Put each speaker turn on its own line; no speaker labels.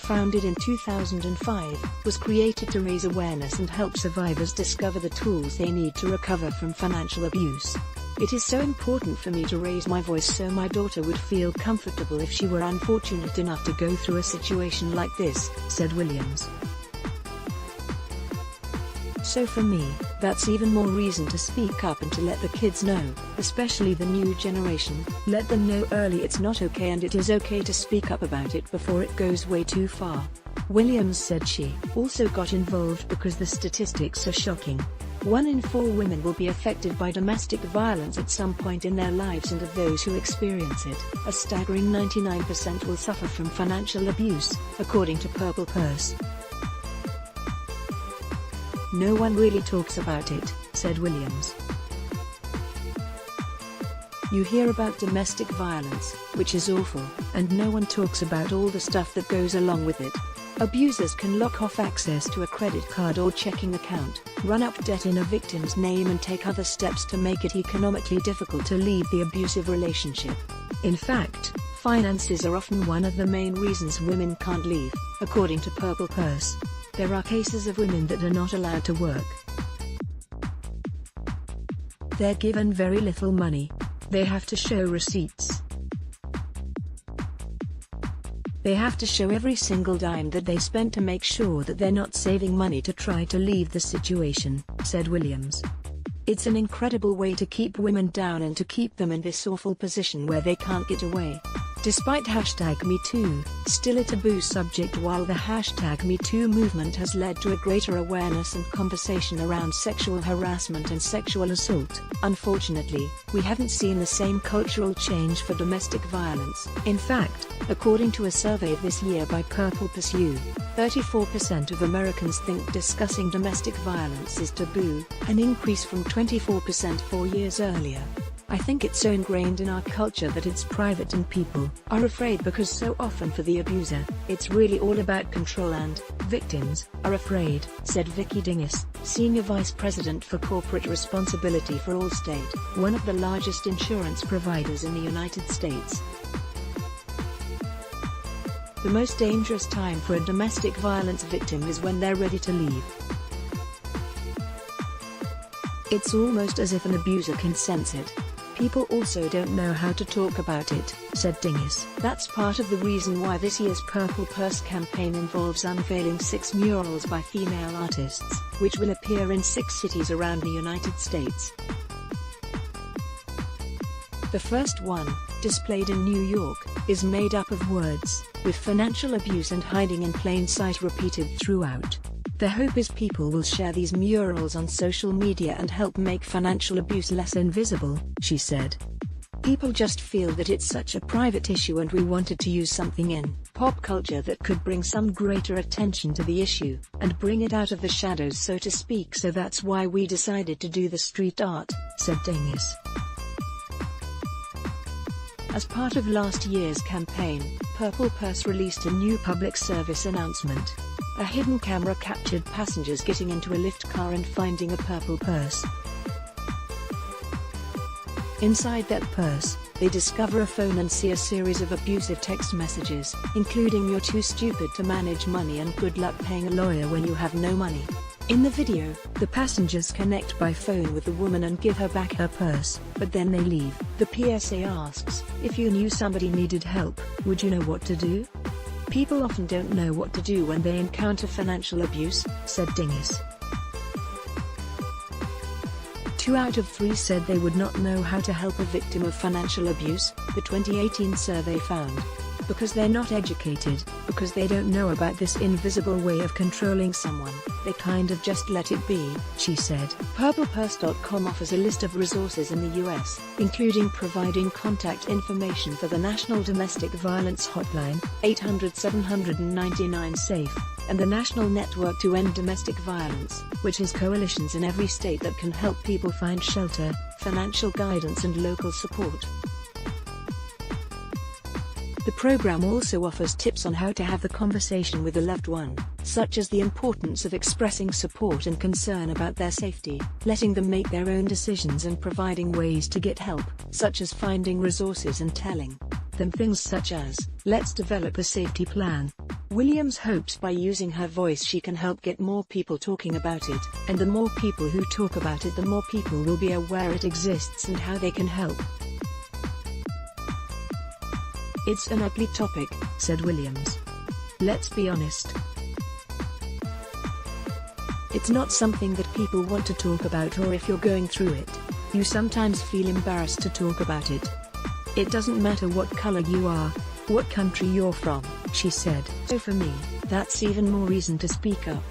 founded in 2005, was created to raise awareness and help survivors discover the tools they need to recover from financial abuse. "It is so important for me to raise my voice so my daughter would feel comfortable if she were unfortunate enough to go through a situation like this," said Williams. "So for me, that's even more reason to speak up and to let the kids know, especially the new generation, let them know early it's not okay and it is okay to speak up about it before it goes way too far." Williams said she also got involved because the statistics are shocking. 1 in 4 women will be affected by domestic violence at some point in their lives, and of those who experience it, a staggering 99% will suffer from financial abuse, according to Purple Purse. "No one really talks about it," said Williams. "You hear about domestic violence, which is awful, and no one talks about all the stuff that goes along with it. Abusers can lock off access to a credit card or checking account, run up debt in a victim's name, and take other steps to make it economically difficult to leave the abusive relationship. In fact, finances are often one of the main reasons women can't leave, according to Purple Purse. There are cases of women that are not allowed to work. They're given very little money. They have to show receipts. They have to show every single dime that they spent to make sure that they're not saving money to try to leave the situation," said Williams. "It's an incredible way to keep women down and to keep them in this awful position where they can't get away." Despite #MeToo, still a taboo subject, while the #MeToo movement has led to a greater awareness and conversation around sexual harassment and sexual assault, unfortunately, we haven't seen the same cultural change for domestic violence. In fact, according to a survey this year by Purple Purse, 34% of Americans think discussing domestic violence is taboo, an increase from 24% 4 years earlier. "I think it's so ingrained in our culture that it's private and people are afraid because so often for the abuser, it's really all about control and victims are afraid," said Vicky Dingus, Senior Vice President for Corporate Responsibility for Allstate, one of the largest insurance providers in the United States. "The most dangerous time for a domestic violence victim is when they're ready to leave. It's almost as if an abuser can sense it. People also don't know how to talk about it," said Dingus. "That's part of the reason why this year's Purple Purse campaign involves unveiling 6 murals by female artists, which will appear in 6 cities around the United States. The first one, displayed in New York, is made up of words, with financial abuse and hiding in plain sight repeated throughout. The hope is people will share these murals on social media and help make financial abuse less invisible," she said. "People just feel that it's such a private issue, and we wanted to use something in pop culture that could bring some greater attention to the issue, and bring it out of the shadows, so to speak, so that's why we decided to do the street art," said Dingus. As part of last year's campaign, Purple Purse released a new public service announcement. A hidden camera captured passengers getting into a lift car and finding a purple purse. Inside that purse, they discover a phone and see a series of abusive text messages, including "You're too stupid to manage money" and "Good luck paying a lawyer when you have no money." In the video, the passengers connect by phone with the woman and give her back her purse, but then they leave. The PSA asks, "If you knew somebody needed help, would you know what to do?" "People often don't know what to do when they encounter financial abuse," said Dingus. 2 out of 3 said they would not know how to help a victim of financial abuse, the 2018 survey found. Because they're not educated, because they don't know about this invisible way of controlling someone, they kind of just let it be, she said. PurplePurse.com offers a list of resources in the U.S., including providing contact information for the National Domestic Violence Hotline, 800-799-SAFE, and the National Network to End Domestic Violence, which has coalitions in every state that can help people find shelter, financial guidance and local support. The program also offers tips on how to have the conversation with a loved one, such as the importance of expressing support and concern about their safety, letting them make their own decisions, and providing ways to get help, such as finding resources and telling them things such as, "Let's develop a safety plan. Williams hopes by using her voice she can help get more people talking about it, and the more people who talk about it, the more people will be aware it exists and how they can help. "It's an ugly topic," said Williams. "Let's be honest. It's not something that people want to talk about, or if you're going through it, you sometimes feel embarrassed to talk about it. It doesn't matter what color you are, what country you're from," she said. "So for me, that's even more reason to speak up."